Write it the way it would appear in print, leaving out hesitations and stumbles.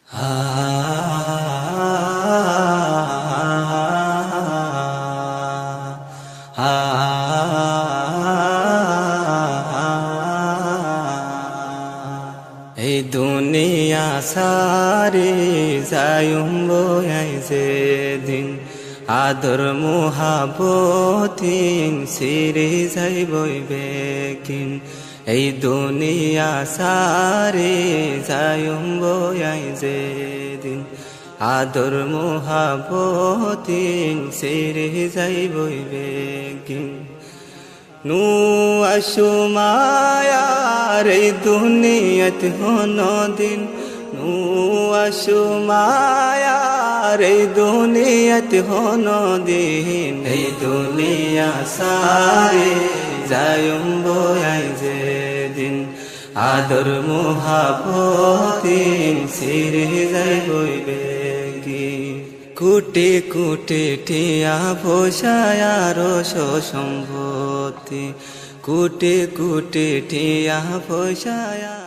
এই দুনিয়া সারি যায়ুম বয়াই যেদিন আদর মুহাবতিন সিরে যাই বইবে কিন এই দুনিয়া সারি যায়ুম বয়াই যেদিন আদর মুহাবতিন সিরে যাই বইবে কিন নু আশুমায়ার এই দুনিয়াত হনো দিন নু আশুমায়ার এই দুনিয়াত হনো দিন এই দুনিয়া সারে যায়ুম বয়াই যেদিন আদর মুহাবতিন সিরে যাই বইবে কুটি কুটি টিয়া পয়সায়ার সম্পত্তি কুটি কুটি টিয়া পয়সায়া